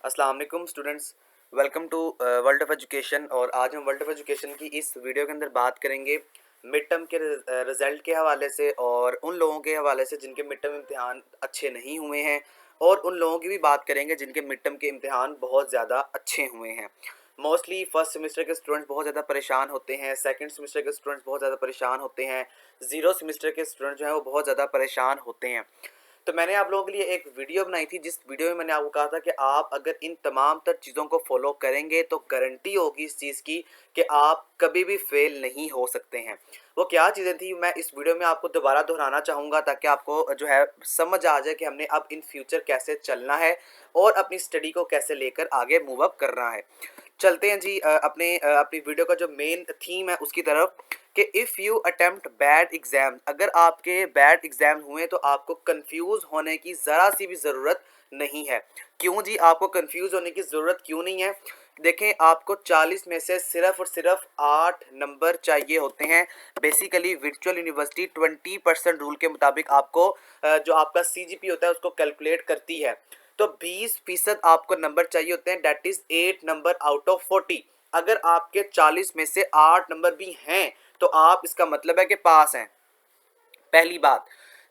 अस्सलाम वालेकुम students, welcome to world of education. और आज हम वर्ल्ड ऑफ एजुकेशन की इस वीडियो के अंदर बात करेंगे मिड टर्म के रिज़ल्ट के हवाले से और उन लोगों के हवाले से जिनके मिड टर्म इम्तिहान अच्छे नहीं हुए हैं, और उन लोगों की भी बात करेंगे जिनके मिड टर्म के इम्तिहान बहुत ज़्यादा अच्छे हुए हैं। मोस्टली फर्स्ट सेमेस्टर के स्टूडेंट्स बहुत ज़्यादा परेशान होते हैं, सेकंड सेमेस्टर के स्टूडेंट्स बहुत ज़्यादा परेशान होते हैं, ज़ीरो सेमेस्टर के स्टूडेंट जो हैं वो बहुत ज़्यादा परेशान होते हैं। तो मैंने आप लोगों के लिए एक वीडियो बनाई थी, जिस वीडियो में मैंने आपको कहा था कि आप अगर इन तमाम तर चीज़ों को फॉलो करेंगे तो गारंटी होगी इस चीज़ की कि आप कभी भी फेल नहीं हो सकते हैं। वो क्या चीज़ें थी मैं इस वीडियो में आपको दोबारा दोहराना चाहूँगा, ताकि आपको जो है समझ आ जाए कि हमने अब इन फ्यूचर कैसे चलना है और अपनी स्टडी को कैसे लेकर आगे मूव अप करना है। चलते हैं जी अपनी वीडियो का जो मेन थीम है उसकी तरफ, कि if you attempt bad exam, अगर आपके बैड एग्ज़ाम हुए तो आपको कंफ्यूज होने की ज़रा सी भी ज़रूरत नहीं है। क्यों जी आपको कंफ्यूज होने की ज़रूरत क्यों नहीं है? देखें, आपको 40 में से सिर्फ और सिर्फ 8 नंबर चाहिए होते हैं। बेसिकली वर्चुअल यूनिवर्सिटी 20% रूल के मुताबिक आपको जो आपका सीजीपी होता है उसको कैलकुलेट करती है। तो 20% आपको नंबर चाहिए होते हैं, that is 8 number out of 40। अगर आपके 40 में से 8 नंबर भी हैं तो आप, इसका मतलब है कि पास हैं, पहली बात।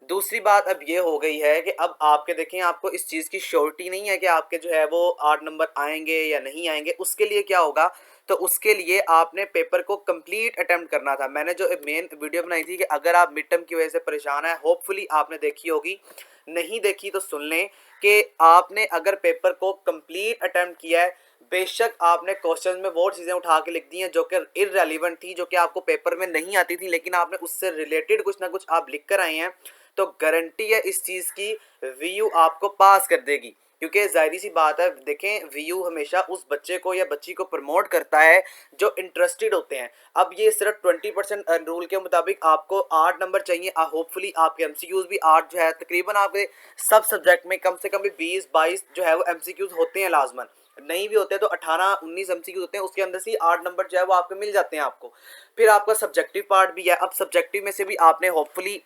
दूसरी बात अब ये हो गई है कि अब आपके देखें, आपको इस चीज़ की श्योरिटी नहीं है कि आपके जो है वो 8 नंबर आएंगे या नहीं आएंगे। उसके लिए क्या होगा, तो उसके लिए आपने पेपर को कंप्लीट अटेम्प्ट करना था। मैंने जो मेन वीडियो बनाई थी कि अगर आप मिड टर्म की वजह से परेशान है, होपफुली आपने देखी होगी। नहीं देखी तो सुन लें कि आपने अगर पेपर को कंप्लीट अटेम्प्ट किया है, बेशक आपने क्वेश्चन में वो चीज़ें उठा के लिख दी हैं जो कि इररेलेवेंट थी, जो कि आपको पेपर में नहीं आती थी, लेकिन आपने उससे रिलेटेड कुछ ना कुछ आप लिख कर आए हैं, तो गारंटी है इस चीज़ की वीयू आपको पास कर देगी। क्योंकि जाहिर सी बात है, देखें, वीयू हमेशा उस बच्चे को या बच्ची को प्रमोट करता है जो इंटरेस्टेड होते हैं। अब ये सिर्फ 20% रूल के मुताबिक आपको 8 नंबर चाहिए। होपफुली आपके एमसीक्यूज भी 8 जो है, तकरीबन आपके सब सब्जेक्ट में कम से कम भी 20-22 जो है वो एमसीक्यूज होते हैं लाजमन। नहीं भी होते तो 18-19 एमसीक्यूज होते हैं, उसके अंदर से 8 नंबर जो है वो आपके मिल जाते हैं आपको। फिर आपका सब्जेक्टिव पार्ट भी है। अब सब्जेक्टिव में से भी आपने होपफुली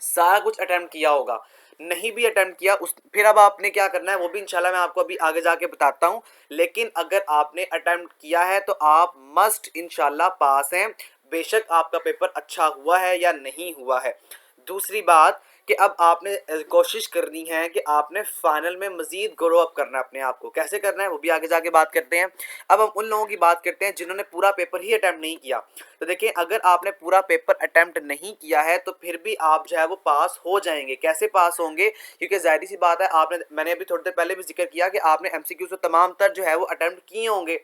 सारा कुछ अटेम्प्ट किया होगा। नहीं भी अटेम्प्ट किया उस, फिर अब आपने क्या करना है वो भी इंशाल्लाह मैं आपको अभी आगे जाके बताता हूँ। लेकिन अगर आपने अटेम्प्ट किया है तो आप मस्ट इंशाल्लाह पास हैं, बेशक आपका पेपर अच्छा हुआ है या नहीं हुआ है। दूसरी बात कि अब आपने कोशिश करनी है कि आपने फाइनल में मज़ीद ग्रो अप करना है अपने आप को। कैसे करना है वो भी आगे जाके बात करते हैं। अब हम उन लोगों की बात करते हैं जिन्होंने पूरा पेपर ही अटेम्प्ट नहीं किया। तो देखिए, अगर आपने पूरा पेपर अटेम्प्ट नहीं किया है तो फिर भी आप जो है वो पास हो जाएंगे। कैसे पास होंगे? क्योंकि जाहिर सी बात है, मैंने अभी थोड़ी देर पहले भी जिक्र किया कि आपने एमसीक्यूज तो तमाम तर जो है वो अटेम्प्ट किए होंगे।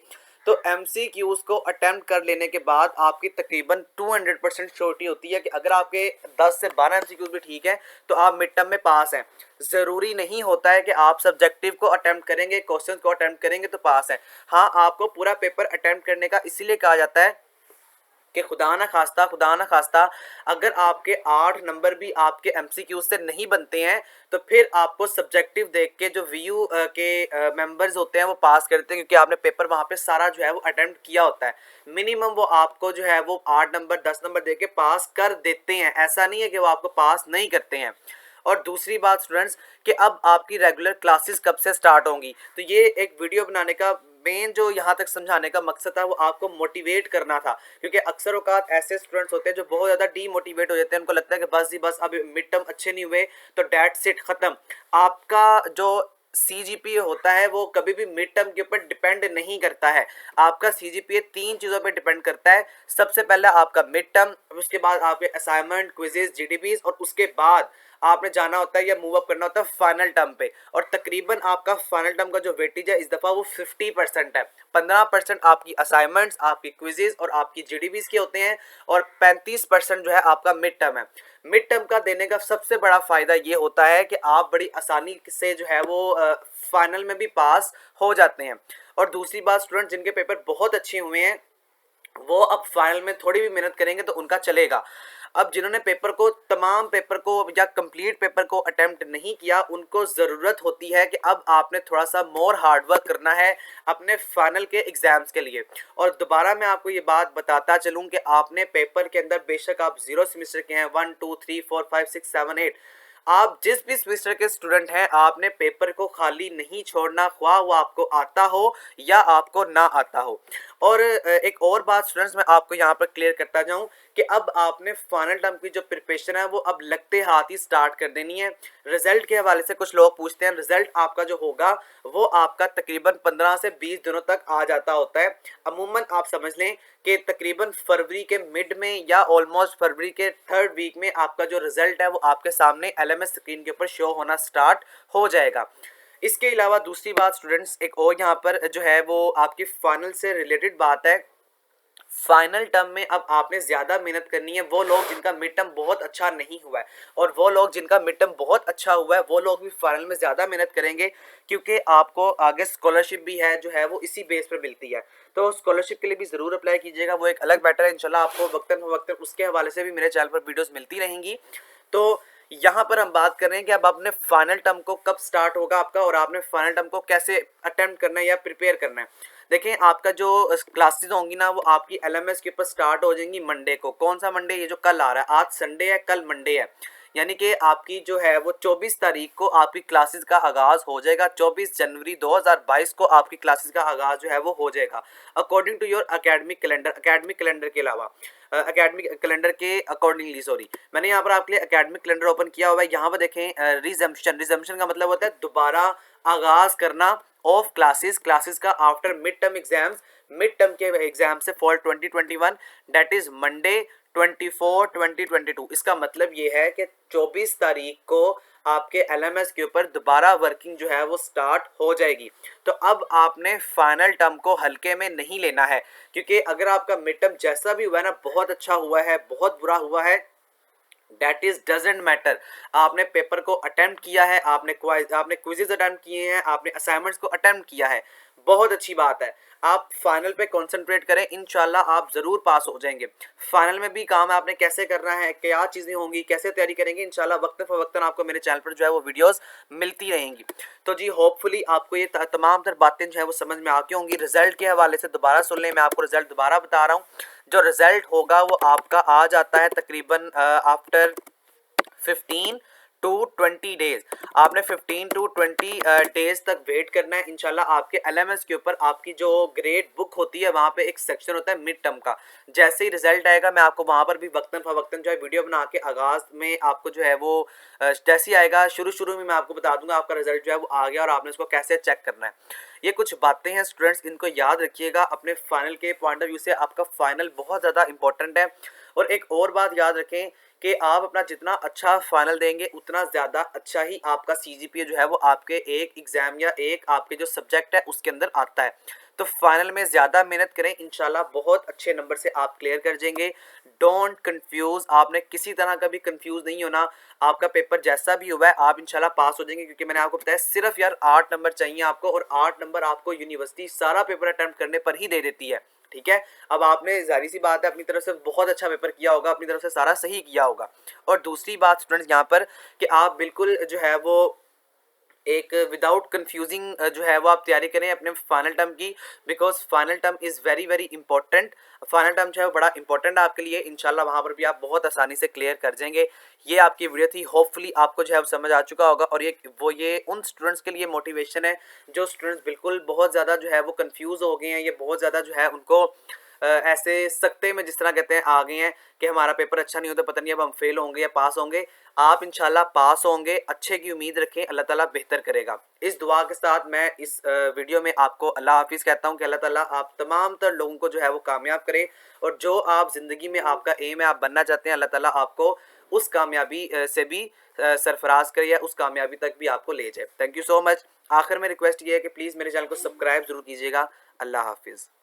तो एमसीक्यूज को अटेम्प्ट कर लेने के बाद आपकी तकरीबन 200% श्योरिटी होती है कि अगर आपके 10 से 12 एमसीक्यूज भी ठीक है तो आप मिड टर्म में पास हैं। ज़रूरी नहीं होता है कि आप सब्जेक्टिव को अटेम्प्ट करेंगे, क्वेश्चन को अटेम्प्ट करेंगे तो पास हैं। हाँ, आपको पूरा पेपर अटेम्प्ट करने का इसीलिए कहा जाता है कि खुदा ना खास्ता अगर आपके 8 नंबर भी आपके एमसीक्यू से नहीं बनते हैं तो फिर आपको सब्जेक्टिव देख के जो वीयू के मेंबर्स होते हैं वो पास करते हैं, क्योंकि आपने पेपर वहाँ पे सारा जो है वो अटेम्प्ट किया होता है। मिनिमम वो आपको जो है वो 8 नंबर 10 नंबर दे के पास कर देते हैं। ऐसा नहीं है कि वो आपको पास नहीं करते हैं। और दूसरी बात स्टूडेंट्स, कि अब आपकी रेगुलर क्लासेस कब से स्टार्ट होंगी। तो ये एक वीडियो बनाने का मेन जो यहाँ तक समझाने का मकसद था वो आपको मोटिवेट करना था। क्योंकि अक्सर औकात ऐसे स्टूडेंट्स होते हैं जो बहुत ज़्यादा डीमोटिवेट हो जाते हैं। उनको लगता है कि बस जी बस, अब मिड टर्म अच्छे नहीं हुए तो डेट्स इट, ख़त्म। आपका जो सीजीपीए होता है वो कभी भी मिड टर्म के ऊपर डिपेंड नहीं करता है। आपका सीजीपीए 3 चीज़ों पे डिपेंड करता है। सबसे पहला आपका मिड टर्म, उसके बाद आपके असाइनमेंट, क्विजेज, जीडीपीज, और उसके बाद आपने जाना होता है या मूव अप करना होता है फाइनल टर्म पे। और तकरीबन आपका फाइनल टर्म का जो वेटेज है इस दफ़ा वो 50% है। 15% आपकी असाइनमेंट्स, आपकी क्विजेज और आपकी जीडीपीज के होते हैं, और 35% जो है आपका मिड टर्म है। मिड टर्म का देने का सबसे बड़ा फ़ायदा ये होता है कि आप बड़ी आसानी से जो है वो फाइनल में भी पास हो जाते हैं। और दूसरी बात, स्टूडेंट जिनके पेपर बहुत अच्छे हुए हैं वो अब फाइनल में थोड़ी भी मेहनत करेंगे तो उनका चलेगा। अब जिन्होंने तमाम पेपर को या कंप्लीट पेपर को अटेम्प्ट नहीं किया, उनको ज़रूरत होती है कि अब आपने थोड़ा सा मोर हार्डवर्क करना है अपने फाइनल के एग्ज़ाम्स के लिए। और दोबारा मैं आपको ये बात बताता चलूँ कि आपने पेपर के अंदर, बेशक आप 0 सेमेस्टर के हैं, 1 2 3 4 5 6 7 8, आप जिस भी सेमेस्टर के स्टूडेंट हैं, आपने पेपर को खाली नहीं छोड़ना, ख्वाह वो आपको आता हो या आपको ना आता हो। और एक और बात स्टूडेंट्स मैं आपको यहाँ पर क्लियर करता जाऊँ कि अब आपने फाइनल टर्म की जो प्रिपरेशन है वो अब लगते हाथ ही स्टार्ट कर देनी है। रिजल्ट के हवाले से कुछ लोग पूछते हैं, रिजल्ट आपका जो होगा वो आपका तकरीबन 15 से 20 दिनों तक आ जाता होता है। अमूमन आप समझ लें कि तकरीबन फरवरी के मिड में या ऑलमोस्ट फरवरी के 3rd वीक में आपका जो रिजल्ट है वो आपके सामने LMS स्क्रीन के ऊपर शो होना स्टार्ट हो जाएगा। इसके अलावा दूसरी बात स्टूडेंट्स, एक और यहाँ पर जो है वो आपकी फाइनल से रिलेटेड बात है। फाइनल टर्म में अब आपने ज़्यादा मेहनत करनी है। वो लोग जिनका मिड टर्म बहुत अच्छा नहीं हुआ है और वो लोग जिनका मिड टर्म बहुत अच्छा हुआ है वो लोग भी फाइनल में ज़्यादा मेहनत करेंगे, क्योंकि आपको आगे स्कॉलरशिप भी है जो है वो इसी बेस पर मिलती है। तो स्कॉलरशिप के लिए भी ज़रूर अप्लाई कीजिएगा, वो एक अलग बैटर है। इंशाल्लाह आपको वक्तन फवक्तन उसके हवाले से भी मेरे चैनल पर वीडियोज़ मिलती रहेंगी। तो यहाँ पर हम बात कर रहे हैं कि अब आपने फाइनल टर्म को कब स्टार्ट होगा आपका और आपने फाइनल टर्म को कैसे अटेम्प्ट करना है या प्रिपेयर करना है। देखें, आपका जो क्लासेस होंगी ना वो आपकी LMS के ऊपर स्टार्ट हो जाएंगी मंडे को। कौन सा मंडे? ये जो कल आ रहा है, आज संडे है, कल मंडे है, यानी कि आपकी जो है वो 24 तारीख को आपकी क्लासेस का आगाज़ हो जाएगा। 24 जनवरी 2022 को आपकी क्लासेस का आगाज़ जो है वो हो जाएगा according to your academic calendar. Academic calendar के अलावा एकेडमिक कैलेंडर के अकॉर्डिंगली, सॉरी, मैंने यहाँ पर आपके लिए एकेडमिक कैलेंडर ओपन किया हुआ है। यहाँ पर देखें रिजम्पशन, रिजम्पशन का मतलब होता है दोबारा आगाज़ करना ऑफ क्लासेस, क्लासेस का after mid term exams. Mid term के एग्जाम से फॉर 2021, दैट इज मंडे 24 2022। इसका मतलब ये है कि 24 तारीख को आपके LMS के ऊपर दोबारा वर्किंग जो है वो स्टार्ट हो जाएगी। तो अब आपने फाइनल टर्म को हल्के में नहीं लेना है, क्योंकि अगर आपका मिड टर्म जैसा भी हुआ है ना, बहुत अच्छा हुआ है, बहुत बुरा हुआ है, दैट इज डजेंट मैटर। आपने पेपर को अटेम्प्ट किया है, आपने क्विजेज अटेम्प्ट किए हैं, आपने असाइनमेंट्स को अटेम्प्ट किया है, बहुत अच्छी बात है। आप फाइनल पे कंसंट्रेट करें, इंशाल्लाह आप ज़रूर पास हो जाएंगे। फाइनल में भी काम है आपने कैसे करना है, क्या चीज़ें होंगी, कैसे तैयारी करेंगे, इंशाल्लाह वक्त फ़वक्तन आपको मेरे चैनल पर जो है वो वीडियोस मिलती रहेंगी। तो जी होपफुली आपको ये तमाम तर बातें जो है वो समझ में आती होंगी। रिजल्ट के हवाले से दोबारा सुन लें, मैं आपको रिजल्ट दोबारा बता रहा हूँ। जो रिजल्ट होगा वो आपका आ जाता है तकरीबन आफ्टर 15 टू 20 डेज। आपने 15 टू 20 डेज तक वेट करना है। इंशाल्लाह आपके LMS के ऊपर आपकी जो ग्रेड बुक होती है वहाँ पे एक सेक्शन होता है मिड टर्म का। जैसे ही रिजल्ट आएगा मैं आपको वहाँ पर भी वक्तन फवक्तन जो है वीडियो बना के आगाज़ में आपको जो है वो जैसे ही आएगा शुरू में मैं आपको बता दूंगा आपका रिजल्ट जो है वो आ गया और आपने उसको कैसे चेक करना है। ये कुछ बातें हैं स्टूडेंट्स, इनको याद रखिएगा अपने फाइनल के पॉइंट ऑफ व्यू से। आपका फाइनल बहुत ज़्यादा इंपॉर्टेंट है। और एक और बात याद रखें कि आप अपना जितना अच्छा फाइनल देंगे उतना ज़्यादा अच्छा ही आपका CGPA जो है वो आपके एक एग्ज़ाम या एक आपके जो सब्जेक्ट है उसके अंदर आता है। तो फाइनल में ज़्यादा मेहनत करें, इंशाल्लाह बहुत अच्छे नंबर से आप क्लियर कर जाएंगे। डोंट कंफ्यूज, आपने किसी तरह का भी कंफ्यूज नहीं होना। आपका पेपर जैसा भी हुआ है आप इंशाल्लाह पास हो जाएंगे, क्योंकि मैंने आपको बताया सिर्फ यार 8 नंबर चाहिए आपको, और 8 नंबर आपको यूनिवर्सिटी सारा पेपर अटेम्प्ट करने पर ही दे देती है। ठीक है, अब आपने जाहिर सी बात है अपनी तरफ से बहुत अच्छा पेपर किया होगा, अपनी तरफ से सारा सही किया होगा। और दूसरी बात स्टूडेंट्स यहाँ पर कि आप बिल्कुल जो है वो एक विदाउट कंफ्यूजिंग जो है वो आप तैयारी करें अपने फाइनल टर्म की, because final term is very very important. Final term जो है वो बड़ा इंपॉर्टेंट है आपके लिए। इंशाल्लाह वहाँ पर भी आप बहुत आसानी से क्लियर कर जाएंगे। ये आपकी वीडियो थी, होपफुली आपको जो है वो समझ आ चुका होगा। और ये उन स्टूडेंट्स के लिए मोटिवेशन है जो स्टूडेंट्स बिल्कुल बहुत ज़्यादा जो है वो कन्फ्यूज़ हो गए हैं, ये बहुत ज़्यादा जो है उनको ऐसे सकते में जिस तरह कहते हैं आ गए हैं कि हमारा पेपर अच्छा नहीं होता, पता नहीं अब हम फेल होंगे या पास होंगे। आप इंशाल्लाह पास होंगे, अच्छे की उम्मीद रखें, अल्लाह ताला बेहतर करेगा। इस दुआ के साथ मैं इस वीडियो में आपको अल्लाह हाफिज़ कहता हूँ कि अल्लाह ताला आप तमाम तर लोगों को जो है वो कामयाब करे, और जो आप ज़िंदगी में आपका एम है, आप बनना चाहते हैं, अल्लाह ताला आपको उस कामयाबी से भी सरफराज करे या उस कामयाबी तक भी आपको ले जाए। Thank you so much. आखिर में रिक्वेस्ट ये है कि प्लीज़ मेरे चैनल को सब्सक्राइब ज़रूर कीजिएगा। अल्लाह हाफिज़।